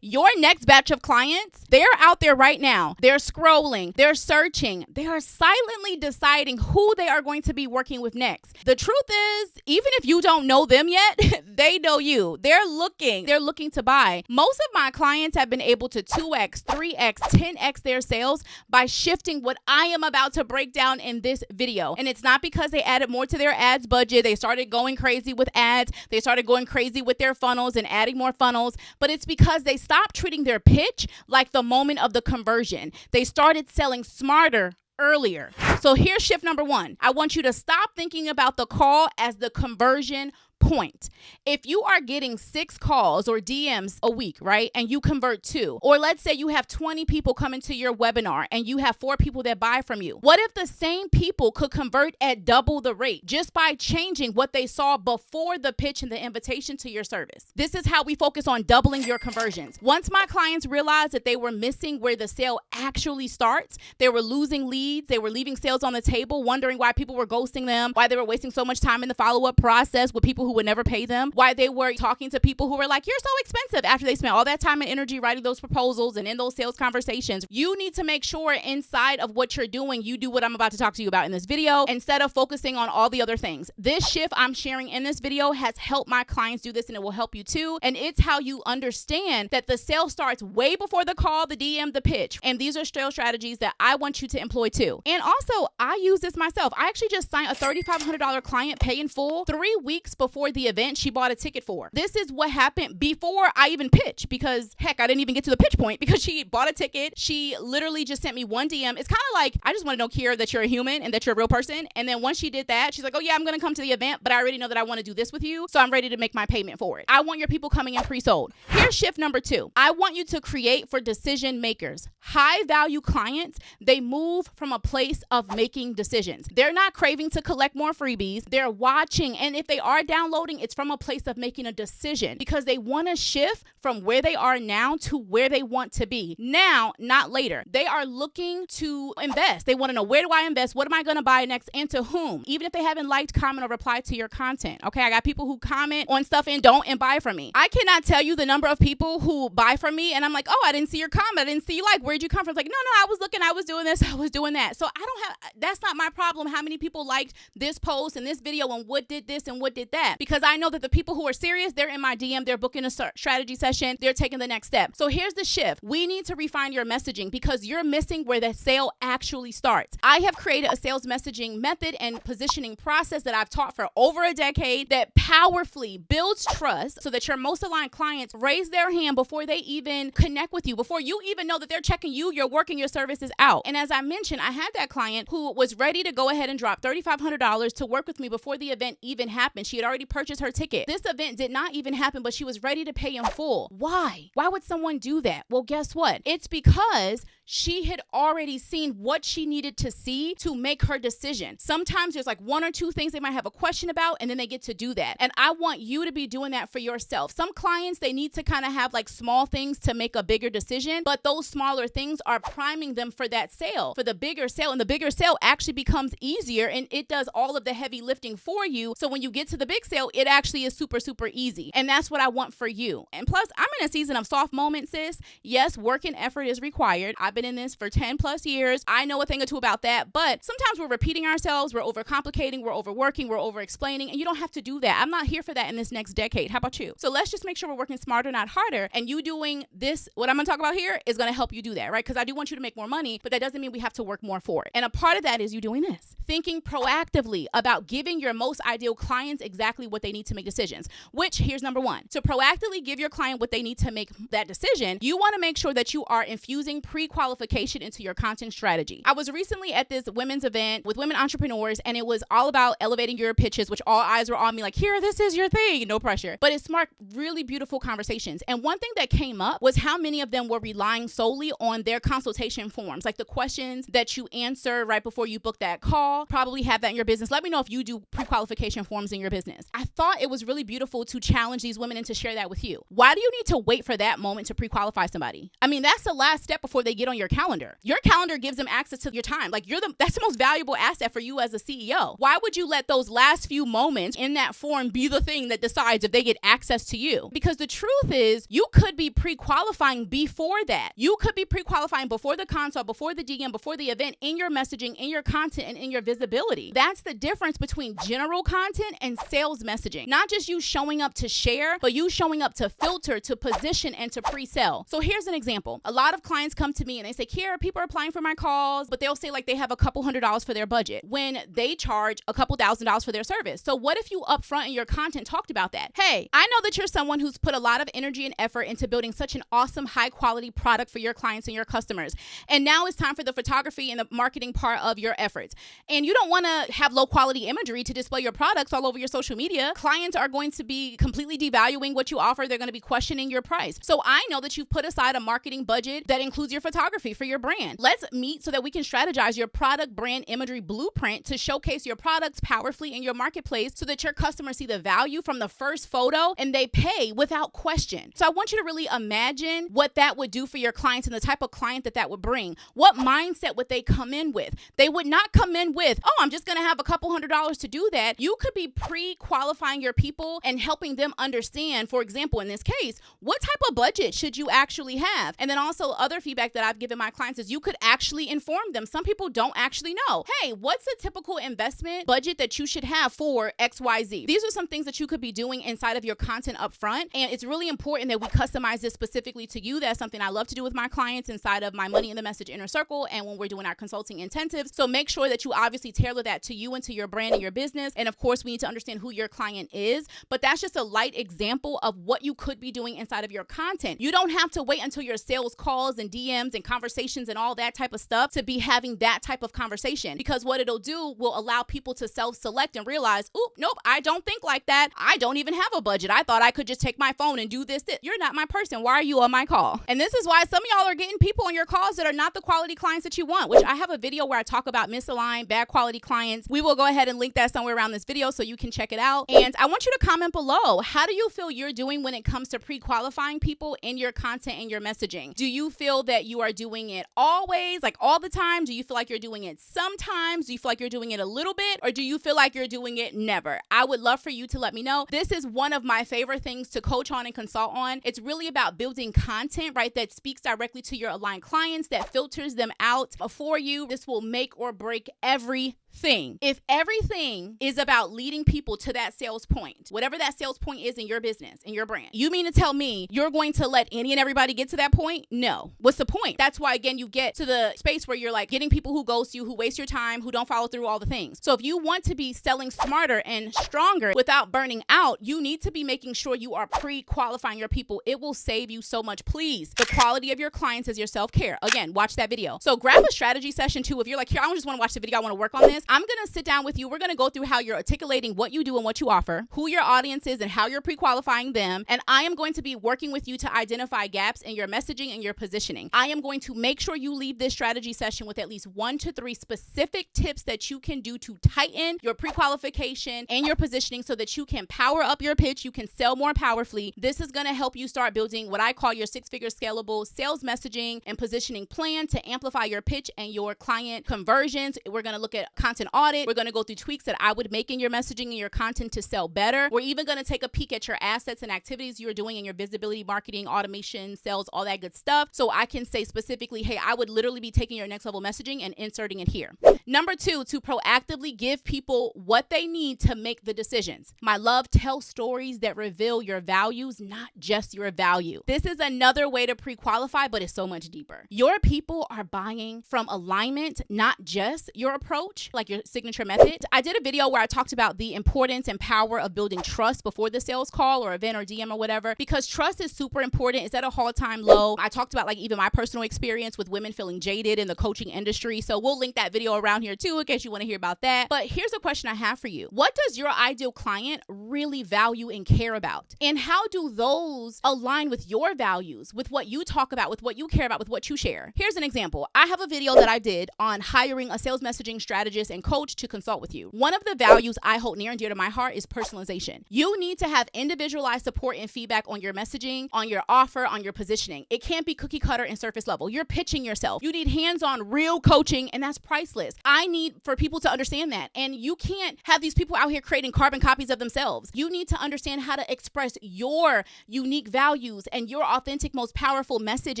Your next batch of clients, they're out there right now. They're scrolling, they're searching, they are silently deciding who they are going to be working with next. The truth is, even if you don't know them yet, they know you. They're looking to buy. Most of my clients have been able to 2x, 3x, 10x their sales by shifting what I am about to break down in this video. And it's not because they added more to their ads budget. They started going crazy with ads. They started going crazy with their funnels and adding more funnels, but it's because they stopped treating their pitch like the moment of the conversion. They started selling smarter earlier. So here's shift number 1. I want you to stop thinking about the call as the conversion point. If you are getting 6 calls or DMs a week, right, and you convert 2, or let's say you have 20 people come into your webinar and you have 4 people that buy from you. What if the same people could convert at double the rate just by changing what they saw before the pitch and the invitation to your service? This is how we focus on doubling your conversions. Once my clients realized that they were missing where the sale actually starts, they were losing leads, they were leaving sales on the table, wondering why people were ghosting them, why they were wasting so much time in the follow-up process with people who would never pay them, why they were talking to people who were like, you're so expensive, after they spent all that time and energy writing those proposals and in those sales conversations. You need to make sure inside of what you're doing, you do what I'm about to talk to you about in this video instead of focusing on all the other things. This shift I'm sharing in this video has helped my clients do this, and it will help you too. And it's how you understand that the sale starts way before the call, the DM, the pitch. And these are sales strategies that I want you to employ too. And also, I use this myself. I actually just signed a $3,500 client pay in full 3 weeks before the event she bought a ticket for. This is what happened before I even pitched, because heck, I didn't even get to the pitch point because she bought a ticket. She literally just sent me one DM. It's kind of like, I just want to know, Kiera, that you're a human and that you're a real person. And then once she did that, she's like, oh yeah, I'm going to come to the event, but I already know that I want to do this with you, so I'm ready to make my payment for it. I want your people coming in pre-sold. Here's shift number 2. I want you to create for decision makers. High value clients, they move from a place of making decisions. They're not craving to collect more freebies. They're watching, and if they are downloading, it's from a place of making a decision because they want to shift from where they are now to where they want to be now, not later. They are looking to invest. They want to know, where do I invest? What am I going to buy next, and to whom? Even if they haven't liked, comment, or replied to your content. Okay, I got people who comment on stuff and don't and buy from me. I cannot tell you the number of people who buy from me and I'm like, oh, I didn't see your comment, I didn't see you like, where'd you come from? It's like, no, I was looking, I was doing this, I was doing that. So I don't have, that's not my problem how many people liked this post and this video and what did this and what did that, because I know that the people who are serious, they're in my DM, they're booking a strategy session, they're taking the next step. So here's the shift. We need to refine your messaging because you're missing where the sale actually starts. I have created a sales messaging method and positioning process that I've taught for over a decade that powerfully builds trust so that your most aligned clients raise their hand before they even connect with you, before you even know that they're checking you, your work, and your services out. And as I mentioned, I had that client who was ready to go ahead and drop $3,500 to work with me before the event even happened. She had already purchased her ticket. This event did not even happen, but she was ready to pay in full. Why? Why would someone do that? Well, guess what? It's because she had already seen what she needed to see to make her decision. Sometimes there's like 1 or 2 things they might have a question about, and then they get to do that. And I want you to be doing that for yourself. Some clients, they need to kind of have like small things to make a bigger decision, but those smaller things are priming them for that sale, for the bigger sale. And the bigger sale actually becomes easier and it does all of the heavy lifting for you. So when you get to the big sale, it actually is super, super easy. And that's what I want for you. And plus, I'm in a season of soft moments, sis. Yes, work and effort is required. I've been in this for 10 plus years. I know a thing or two about that, but sometimes we're repeating ourselves, we're overcomplicating, we're overworking, we're over-explaining, and you don't have to do that. I'm not here for that in this next decade. How about you? So let's just make sure we're working smarter, not harder. And you doing this, what I'm going to talk about here, is going to help you do that, right? Because I do want you to make more money, but that doesn't mean we have to work more for it. And a part of that is you doing this. Thinking proactively about giving your most ideal clients exactly what they need to make decisions, which here's number 1. To proactively give your client what they need to make that decision, you want to make sure that you are infusing pre-qualification into your content strategy. I was recently at this women's event with women entrepreneurs, and it was all about elevating your pitches, which all eyes were on me like, here, this is your thing, no pressure. But it sparked really beautiful conversations. And one thing that came up was how many of them were relying solely on their consultation forms, like the questions that you answer right before you book that call. Probably have that in your business. Let me know if you do pre-qualification forms in your business. I thought it was really beautiful to challenge these women and to share that with you. Why do you need to wait for that moment to pre-qualify somebody? I mean, that's the last step before they get on your calendar. Your calendar gives them access to your time. Like that's the most valuable asset for you as a CEO. Why would you let those last few moments in that form be the thing that decides if they get access to you? Because the truth is, you could be pre-qualifying before that. You could be pre-qualifying before the consult, before the DM, before the event, in your messaging, in your content, and in your visibility. That's the difference between general content and sales messaging. Not just you showing up to share, but you showing up to filter, to position, and to pre-sell. So here's an example. A lot of clients come to me and they say, Kiara, people are applying for my calls, but they'll say like they have a couple $100s for their budget when they charge a couple $1,000s for their service. So what if you upfront in your content talked about that? Hey, I know that you're someone who's put a lot of energy and effort into building such an awesome, high quality product for your clients and your customers. And now it's time for the photography and the marketing part of your efforts. And you don't want to have low quality imagery to display your products all over your social media. Clients are going to be completely devaluing what you offer. They're going to be questioning your price. So I know that you've put aside a marketing budget that includes your photography for your brand. Let's meet so that we can strategize your product brand imagery blueprint to showcase your products powerfully in your marketplace so that your customers see the value from the first photo and they pay without question. So I want you to really imagine what that would do for your clients and the type of client that would bring. What mindset would they come in with? They would not come in with, oh, I'm just going to have a couple $100s to do that. You could be pre-qualifying your people and helping them understand, for example, in this case, what type of budget should you actually have? And then also other feedback that I've given my clients is you could actually inform them. Some people don't actually know. Hey, what's a typical investment budget that you should have for XYZ? These are some things that you could be doing inside of your content up front. And it's really important that we customize this specifically to you. That's something I love to do with my clients inside of my Money in the Message Inner Circle and when we're doing our consulting intensives. So make sure that you obviously tailor that to you and to your brand and your business. And of course, we need to understand who your client is. But that's just a light example of what you could be doing inside of your content. You don't have to wait until your sales calls and DMs and conversations and all that type of stuff to be having that type of conversation, because what it'll do will allow people to self-select and realize, oop, nope, I don't think like that. I don't even have a budget. I thought I could just take my phone and do this. You're not my person. Why are you on my call? And this is why some of y'all are getting people on your calls that are not the quality clients that you want, which I have a video where I talk about misaligned, bad quality clients. We will go ahead and link that somewhere around this video so you can check it out. And I want you to comment below. How do you feel you're doing when it comes to pre-qualifying people in your content and your messaging? Do you feel that you are doing it always, like all the time? Do you feel like you're doing it sometimes? Do you feel like you're doing it a little bit? Or do you feel like you're doing it never? I would love for you to let me know. This is one of my favorite things to coach on and consult on. It's really about building content, right, that speaks directly to your aligned clients, that filters them out for you. This will make or break everything. If everything is about leading people to that sales point, whatever that sales point is in your business, in your brand, you mean to tell me you're going to let any and everybody get to that point? No. What's the point? That's why, again, you get to the space where you're like getting people who ghost you, who waste your time, who don't follow through all the things. So if you want to be selling smarter and stronger without burning out, you need to be making sure you are pre-qualifying your people. It will save you so much. Please, the quality of your clients is your self-care. Again, watch that video. So grab a strategy session too. If you're like, here, I don't just want to watch the video, I want to work on this. I'm going to sit down with you. We're going to go through how you're articulating what you do and what you offer, who your audience is and how you're pre-qualifying them. And I am going to be working with you to identify gaps in your messaging and your positioning. I am going to make sure you leave this strategy session with at least 1 to 3 specific tips that you can do to tighten your pre-qualification and your positioning so that you can power up your pitch, you can sell more powerfully. This is going to help you start building what I call your 6-figure scalable sales messaging and positioning plan to amplify your pitch and your client conversions. We're going to look at content audit. We're going to go through tweaks that I would make in your messaging and your content to sell better. We're even going to take a peek at your assets and activities you're doing in your visibility, marketing, automation, sales, all that good stuff. So I can say specifically, hey, I would literally be taking your next level messaging and inserting it here. Number 2, to proactively give people what they need to make the decisions. My love, tell stories that reveal your values, not just your value. This is another way to pre-qualify, but it's so much deeper. Your people are buying from alignment, not just your approach, like your signature method. I did a video where I talked about the importance and power of building trust before the sales call or event or DM or whatever, because trust is super important. It's at a all-time low. I talked about like even my personal experience with women feeling jaded in the coaching industry. So we'll link that video around here too in case you want to hear about that. But here's a question I have for you. What does your ideal client really value and care about? And how do those align with your values, with what you talk about, with what you care about, with what you share? Here's an example. I have a video that I did on hiring a sales messaging strategist and coach to consult with you. One of the values I hold near and dear to my heart heart is personalization. You need to have individualized support and feedback on your messaging, on your offer, on your positioning. It can't be cookie cutter and surface level. You're pitching yourself. You need hands-on real coaching, and that's priceless. I need for people to understand that. And you can't have these people out here creating carbon copies of themselves. You need to understand how to express your unique values and your authentic, most powerful message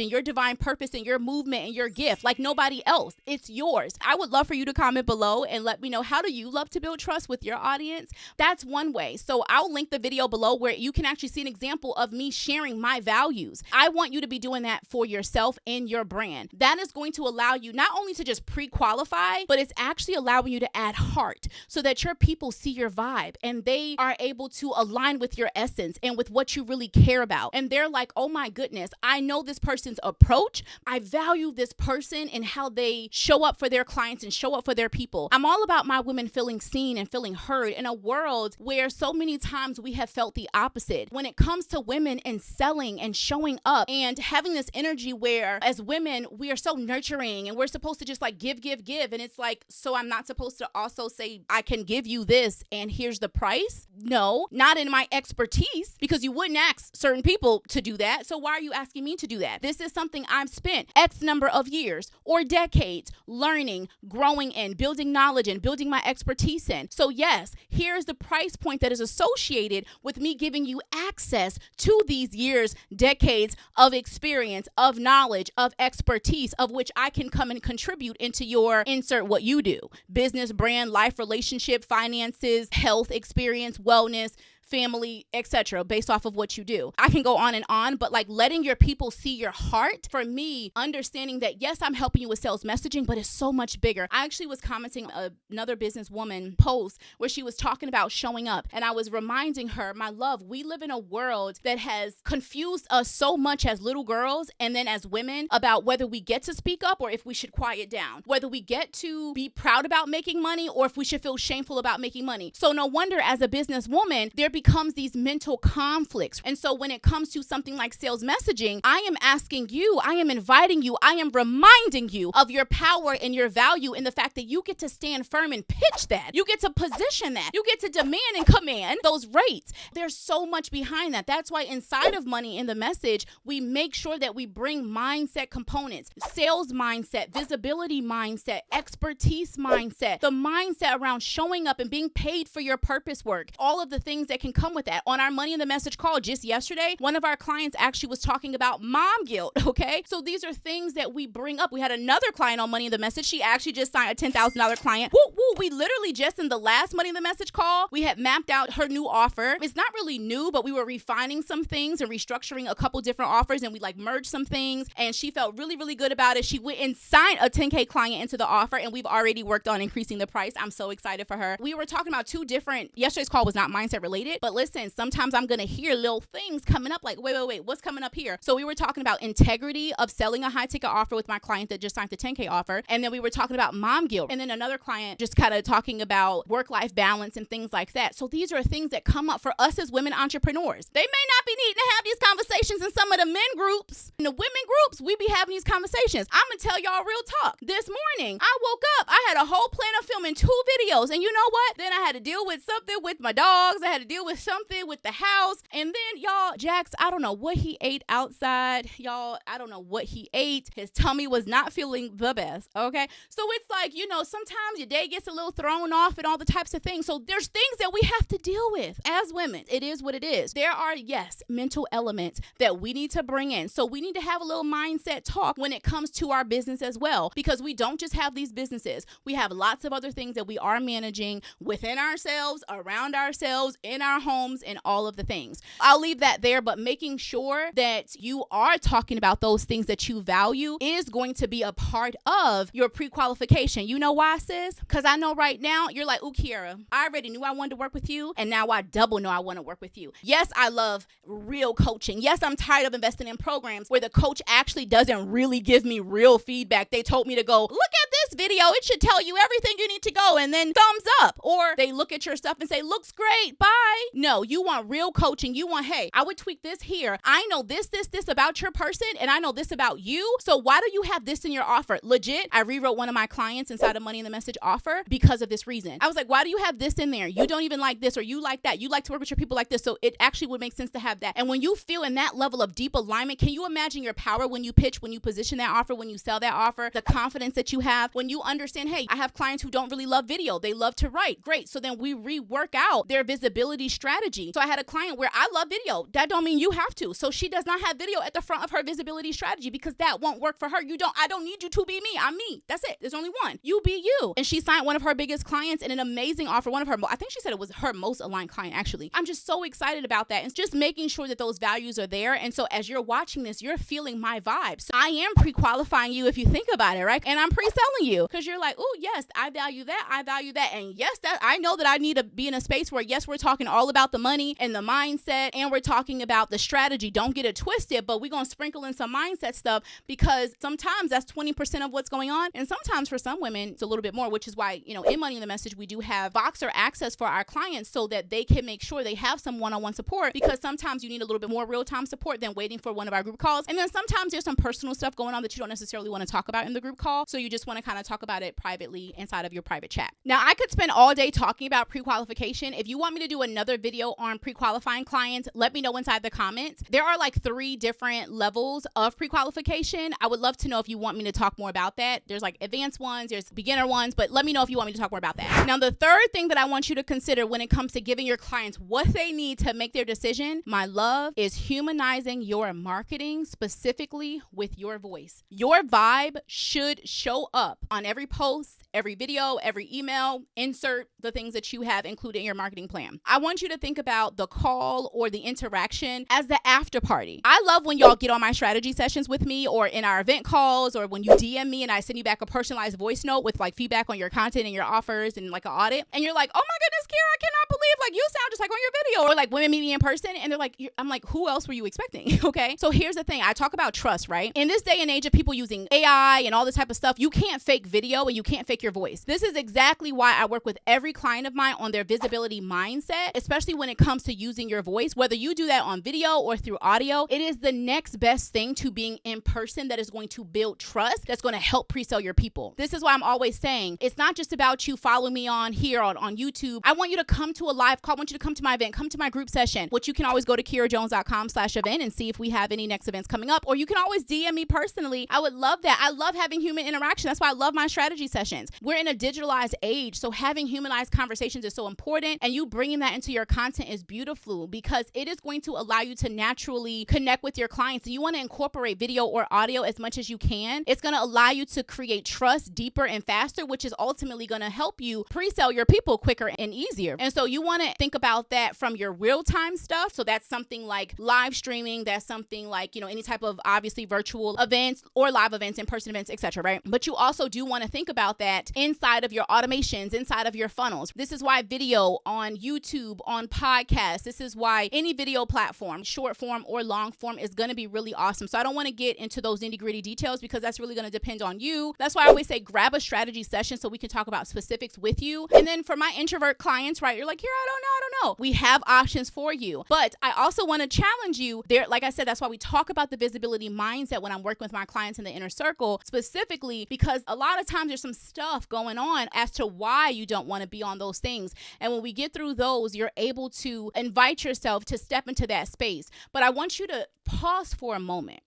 and your divine purpose and your movement and your gift like nobody else. It's yours. I would love for you to comment below and let me know, how do you love to build trust with your audience? That's one way. So I'll link the video below where you can actually see an example of me sharing my values. I want you to be doing that for yourself and your brand. That is going to allow you not only to just pre-qualify, but it's actually allowing you to add heart so that your people see your vibe and they are able to align with your essence and with what you really care about. And they're like, oh my goodness, I know this person's approach. I value this person and how they show up for their clients and show up for their people. I'm all about my women feeling seen and feeling heard in a world where so many times we have felt the opposite. When it comes to women and selling and showing up and having this energy where as women, we are so nurturing and we're supposed to just like give. And it's like, so I'm not supposed to also say, I can give you this and here's the price? No, not in my expertise, because you wouldn't ask certain people to do that. So why are you asking me to do that? This is something I've spent X number of years or decades learning, growing in, building knowledge and building my expertise in. So yes, here's the price point that is associated with me giving you access to these years, decades of experience, of knowledge, of expertise, of which I can come and contribute into your insert what you do. Business, brand, life, relationship, finances, health, experience, wellness, family, etc., based off of what you do. I can go on, but like letting your people see your heart, for me, understanding that yes, I'm helping you with sales messaging, but it's so much bigger. I actually was commenting on another businesswoman post where she was talking about showing up, and I was reminding her, my love, we live in a world that has confused us so much as little girls and then as women about whether we get to speak up or if we should quiet down, whether we get to be proud about making money or if we should feel shameful about making money. So no wonder as a businesswoman, there becomes these mental conflicts. And so when it comes to something like sales messaging, I am asking you, I am inviting you, I am reminding you of your power and your value in the fact that you get to stand firm and pitch that. You get to position that. You get to demand and command those rates. There's so much behind that. That's why inside of Money in the Message, we make sure that we bring mindset components, sales mindset, visibility mindset, expertise mindset, the mindset around showing up and being paid for your purpose work, all of the things that can come with that. On our Money in the Message call just yesterday, one of our clients actually was talking about mom guilt, okay? So these are things that we bring up. We had another client on Money in the Message. She actually just signed a $10,000 client. Woo, woo. We literally just in the last Money in the Message call, we had mapped out her new offer. It's not really new, but we were refining some things and restructuring a couple different offers, and we like merged some things, and she felt really, really good about it. She went and signed a 10K client into the offer, and we've already worked on increasing the price. I'm so excited for her. We were talking about yesterday's call was not mindset related, but listen, sometimes I'm going to hear little things coming up like, wait, what's coming up here? So we were talking about integrity of selling a high ticket offer with my client that just signed the 10K offer. And then we were talking about mom guilt. And then another client just kind of talking about work-life balance and things like that. So these are things that come up for us as women entrepreneurs. They may not be needing to have these conversations in some of the men groups. In the women groups, we be having these conversations. I'm going to tell y'all real talk. This morning, I woke up. I had a whole plan of filming 2 videos. And you know what? Then I had to deal with something with my dogs. I had to deal with something with the house. And then y'all, Jax, I don't know what he ate outside. Y'all, I don't know what he ate. His tummy was not feeling the best. Okay. So it's like, sometimes your day gets a little thrown off and all the types of things. So there's things that we have to deal with as women. It is what it is. There are, yes, mental elements that we need to bring in. So we need to have a little mindset talk when it comes to our business as well, because we don't just have these businesses. We have lots of other things that we are managing within ourselves, around ourselves, in our homes, and all of the things. I'll leave that there, but making sure that you are talking about those things that you value is going to be a part of your pre-qualification. You know why, sis? Because I know right now you're like, ooh, Kiara, I already knew I wanted to work with you, and now I double know I want to work with you. Yes, I love real coaching. Yes, I'm tired of investing in programs where the coach actually doesn't really give me real feedback. They told me to go, look at this video. It should tell you everything you need to go, and then thumbs up. Or they look at your stuff and say, looks great, bye. No, you want real coaching. You want, hey, I would tweak this here. I know this about your person, and I know this about you. So why do you have this in your offer? Legit, I rewrote one of my clients inside of Money in the Message offer because of this reason. I was like, why do you have this in there? You don't even like this, or you like that. You like to work with your people like this. So it actually would make sense to have that. And when you feel in that level of deep alignment, can you imagine your power when you pitch, when you position that offer, when you sell that offer, the confidence that you have, when you understand, hey, I have clients who don't really love video. They love to write. Great. So then we rework out their visibility strategy. So I had a client where I love video. That don't mean you have to. So she does not have video at the front of her visibility strategy because that won't work for her. I don't need you to be me. I'm me. That's it. There's only one. You be you. And she signed one of her biggest clients in an amazing offer. One of her, I think she said it was her most aligned client, actually. I'm just so excited about that. It's just making sure that those values are there. And so as you're watching this, you're feeling my vibes. So I am pre-qualifying you if you think about it, right? And I'm pre-selling you because you're like, oh, yes, I value that. I value that. And yes, that I know that I need to be in a space where, yes, we're talking all about the money and the mindset, and we're talking about the strategy. Don't get it twisted, but we're going to sprinkle in some mindset stuff because sometimes that's 20% of what's going on. And sometimes for some women, it's a little bit more, which is why, in Money in the Message, we do have Voxer access for our clients so that they can make sure they have some one-on-one support, because sometimes you need a little bit more real-time support than waiting for one of our group calls. And then sometimes there's some personal stuff going on that you don't necessarily want to talk about in the group call. So you just want to kind of talk about it privately inside of your private chat. Now, I could spend all day talking about pre-qualification. If you want me to do another video on pre-qualifying clients, let me know inside the comments. There are like 3 different levels of pre-qualification. I would love to know if you want me to talk more about that. There's like advanced ones, there's beginner ones, but let me know if you want me to talk more about that. Now, the third thing that I want you to consider when it comes to giving your clients what they need to make their decision, my love, is humanizing your marketing, specifically with your voice. Your vibe should show up on every post, every video, every email. Insert the things that you have included in your marketing plan. I want you to think about the call or the interaction as the after party. I love when y'all get on my strategy sessions with me, or in our event calls, or when you DM me and I send you back a personalized voice note with like feedback on your content and your offers and like an audit. And you're like, oh my goodness, Kira, I cannot believe like you sound just like on your video. Or like women meet me in person and they're like, I'm like, who else were you expecting? Okay. So here's the thing. I talk about trust, right? In this day and age of people using AI and all this type of stuff, you can't fake video and you can't fake your voice. This is exactly why I work with every client of mine on their visibility mindset, especially when it comes to using your voice. Whether you do that on video or through audio, it is the next best thing to being in person that is going to build trust, that's going to help pre-sell your people. This is why I'm always saying it's not just about you following me on here on YouTube. I want you to come to a live call. I want you to come to my event, come to my group session, which you can always go to KiraJones.com/event and see if we have any next events coming up, or you can always DM me personally. I would love that. I love having human interaction. That's why I love my strategy sessions. We're in a digitalized age, so having humanized conversations is so important, and you bringing that into your content is beautiful because it is going to allow you to naturally connect with your clients. And you want to incorporate video or audio as much as you can. It's going to allow you to create trust deeper and faster, which is ultimately going to help you pre-sell your people quicker and easier. And so you want to think about that from your real-time stuff. So that's something like live streaming. That's something like, any type of obviously virtual events or live events, in-person events, etc. Right? But you also do want to think about that inside of your automations, inside of your funnels. This is why video on YouTube, on podcasts, this is why any video platform, short form or long form, is going to be really awesome. So I don't want to get into those nitty-gritty details because that's really going to depend on you. That's why I always say grab a strategy session so we can talk about specifics with you. And then for my introvert clients, right, you're like, here, I don't know. We have options for you. But I also want to challenge you there. Like I said, that's why we talk about the visibility mindset when I'm working with my clients in the inner circle, specifically because a lot of times there's some stuff going on as to why you don't want to be on those things. And when we get through those, you're able to invite yourself to step into that space. But I want you to pause for a moment.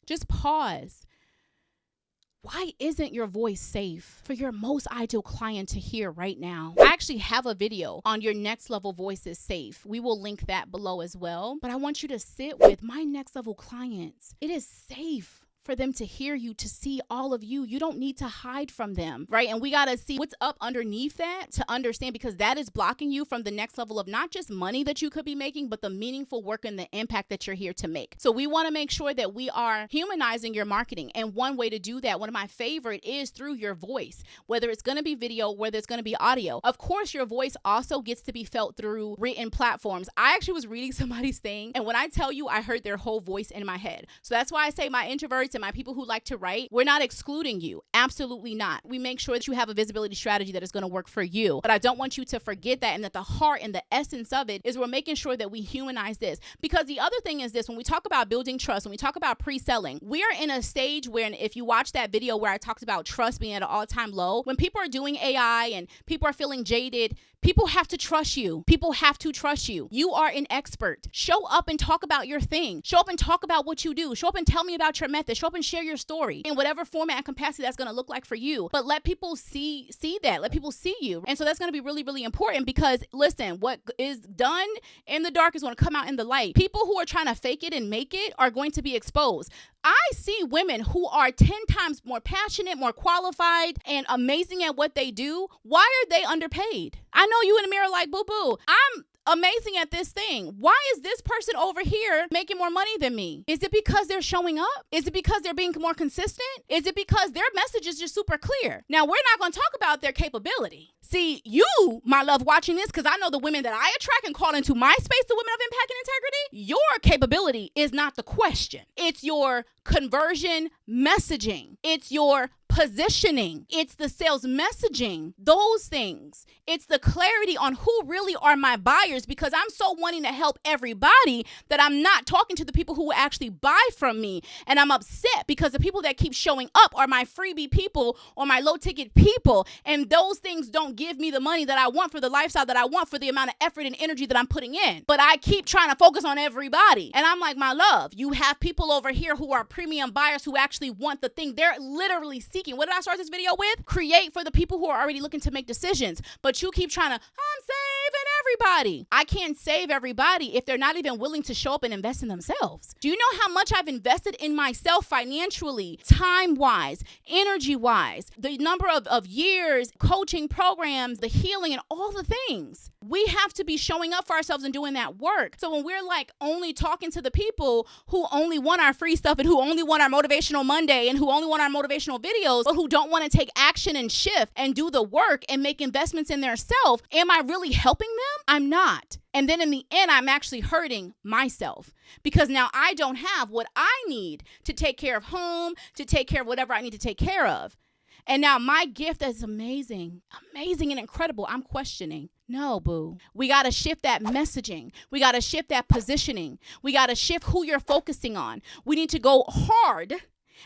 Just pause. Why isn't your voice safe for your most ideal client to hear right now? I actually have a video on your next level voice is safe. We will link that below as well. But I want you to sit with my next level clients. It is safe for them to hear you, to see all of you. You don't need to hide from them, right? And we got to see what's up underneath that to understand, because that is blocking you from the next level of not just money that you could be making, but the meaningful work and the impact that you're here to make. So we want to make sure that we are humanizing your marketing. And one way to do that, one of my favorite, is through your voice, whether it's going to be video, whether it's going to be audio. Of course, your voice also gets to be felt through written platforms. I actually was reading somebody's thing, and when I tell you, I heard their whole voice in my head. So that's why I say my introverts, introverts and my people who like to write, we're not excluding you. Absolutely not. We make sure that you have a visibility strategy that is going to work for you. But I don't want you to forget that, and that the heart and the essence of it is we're making sure that we humanize this. Because the other thing is this, when we talk about building trust, when we talk about pre-selling, we are in a stage where, and if you watch that video where I talked about trust being at an all-time low, when people are doing AI and people are feeling jaded, people have to trust you. People have to trust you. You are an expert. Show up and talk about your thing. Show up and talk about what you do. Show up and tell me about your method. Show up and share your story in whatever format and capacity that's going to look like for you. But let people see that. Let people see you. And so that's going to be really, really important, because listen, what is done in the dark is going to come out in the light. People who are trying to fake it and make it are going to be exposed. I see women who are 10 times more passionate, more qualified, and amazing at what they do. Why are they underpaid? I know you in the mirror like, boo-boo, I'm amazing at this thing. Why is this person over here making more money than me? Is it because they're showing up? Is it because they're being more consistent? Is it because their message is just super clear? Now, we're not going to talk about their capability. See, you, my love, watching this, because I know the women that I attract and call into my space, the women of impact and integrity, your capability is not the question. It's your conversion messaging. It's your positioning. It's the sales messaging, those things. It's the clarity on who really are my buyers, because I'm so wanting to help everybody that I'm not talking to the people who will actually buy from me. And I'm upset because the people that keep showing up are my freebie people or my low ticket people. And those things don't give me the money that I want for the lifestyle that I want for the amount of effort and energy that I'm putting in. But I keep trying to focus on everybody. And I'm like, my love, you have people over here who are premium buyers who actually want the thing they're literally seeking. What did I start this video with? Create for the people who are already looking to make decisions. But you keep trying to, I'm saving everybody. I can't save everybody if they're not even willing to show up and invest in themselves. Do you know how much I've invested in myself financially, time-wise, energy-wise, the number of years, coaching programs, the healing, and all the things? We have to be showing up for ourselves and doing that work. So when we're like only talking to the people who only want our free stuff and who only want our motivational Monday and who only want our motivational videos, but who don't want to take action and shift and do the work and make investments in their self, am I really helping them? I'm not. And then in the end, I'm actually hurting myself, because now I don't have what I need to take care of home, to take care of whatever I need to take care of. And now my gift is amazing and incredible. I'm questioning. No, boo. We got to shift that messaging. We got to shift that positioning. We got to shift who you're focusing on. We need to go hard.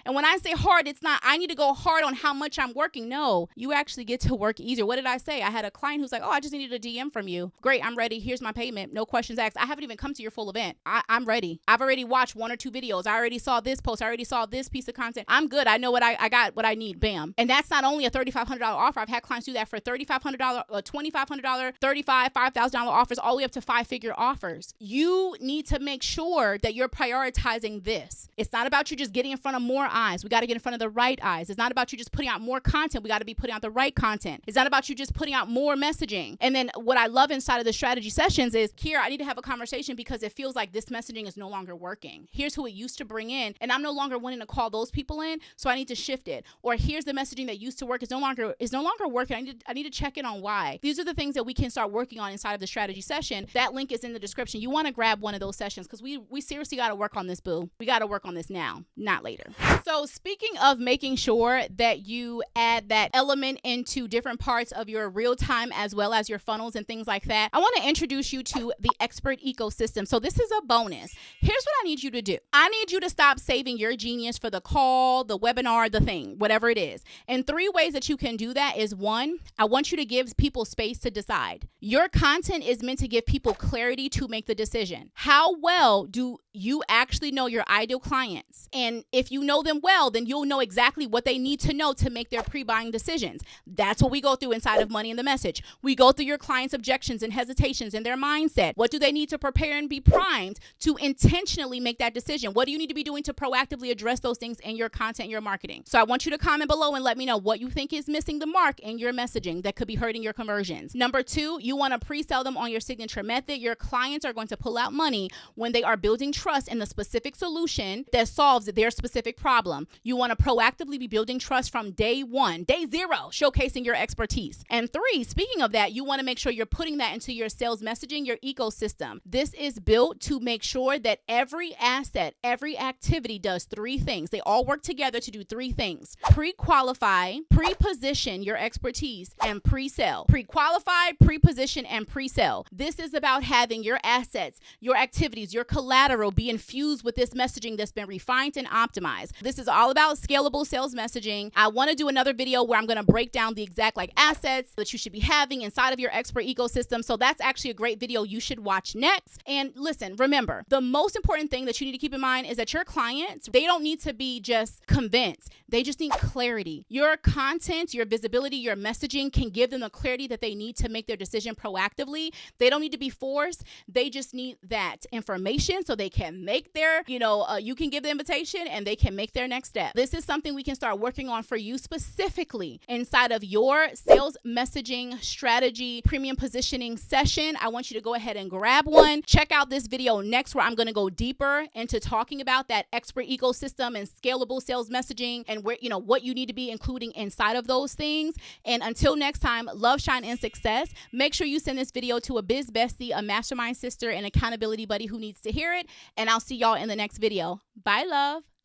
And when I say hard, it's not, I need to go hard on how much I'm working. No, you actually get to work easier. What did I say? I had a client who's like, oh, I just needed a DM from you. Great, I'm ready. Here's my payment. No questions asked. I haven't even come to your full event. I'm ready. I've already watched 1 or 2 videos. I already saw this post. I already saw this piece of content. I'm good. I know what I got, what I need. Bam. And that's not only a $3,500 offer. I've had clients do that for $3,500, $2,500, $35,000, $5,000 offers, all the way up to 5-figure offers. You need to make sure that you're prioritizing this. It's not about you just getting in front of more eyes. We got to get in front of the right eyes. It's not about you just putting out more content. We got to be putting out the right content. It's not about you just putting out more messaging. And then what I love inside of the strategy sessions is, Kiera, I need to have a conversation because it feels like this messaging is no longer working. Here's who it used to bring in, and I'm no longer wanting to call those people in, so I need to shift it. Or here's the messaging that used to work is no longer working. I need to check in on why. These are the things that we can start working on inside of the strategy session. That link is in the description. You want to grab one of those sessions because we seriously got to work on this, boo. We got to work on this now, not later. So speaking of making sure that you add that element into different parts of your real time as well as your funnels and things like that, I want to introduce you to the expert ecosystem. So this is a bonus. Here's what I need you to do. I need you to stop saving your genius for the call, the webinar, the thing, whatever it is. And 3 ways that you can do that is, 1, I want you to give people space to decide. Your content is meant to give people clarity to make the decision. How well do you actually know your ideal clients? And if you know them well, then you'll know exactly what they need to know to make their pre-buying decisions. That's what we go through inside of Money in the Message. We go through your clients' objections and hesitations and their mindset. What do they need to prepare and be primed to intentionally make that decision? What do you need to be doing to proactively address those things in your content and your marketing? So I want you to comment below and let me know what you think is missing the mark in your messaging that could be hurting your conversions. Number 2, you want to pre-sell them on your signature method. Your clients are going to pull out money when they are building trust in the specific solution that solves their specific problem. problem. You want to proactively be building trust from day one, day zero, showcasing your expertise. And 3, speaking of that, you want to make sure you're putting that into your sales messaging, your ecosystem. This is built to make sure that every asset, every activity does 3 things. They all work together to do 3 things: pre-qualify, pre-position your expertise, and pre-sell. Pre-qualify, pre-position, and pre-sell. This is about having your assets, your activities, your collateral be infused with this messaging that's been refined and optimized. This is all about scalable sales messaging. I want to do another video where I'm going to break down the exact assets that you should be having inside of your expert ecosystem. So that's actually a great video you should watch next. And listen, remember, the most important thing that you need to keep in mind is that your clients, they don't need to be just convinced. They just need clarity. Your content, your visibility, your messaging can give them the clarity that they need to make their decision proactively. They don't need to be forced. They just need that information so they can make their, you can give the invitation and they can make their next step. This is something we can start working on for you specifically inside of your sales messaging strategy premium positioning session. I want you to go ahead and grab one. Check out this video next where I'm going to go deeper into talking about that expert ecosystem and scalable sales messaging and where, what you need to be including inside of those things. And until next time, love, shine, and success. Make sure you send this video to a biz bestie, a mastermind sister, and accountability buddy who needs to hear it. And I'll see y'all in the next video. Bye, love.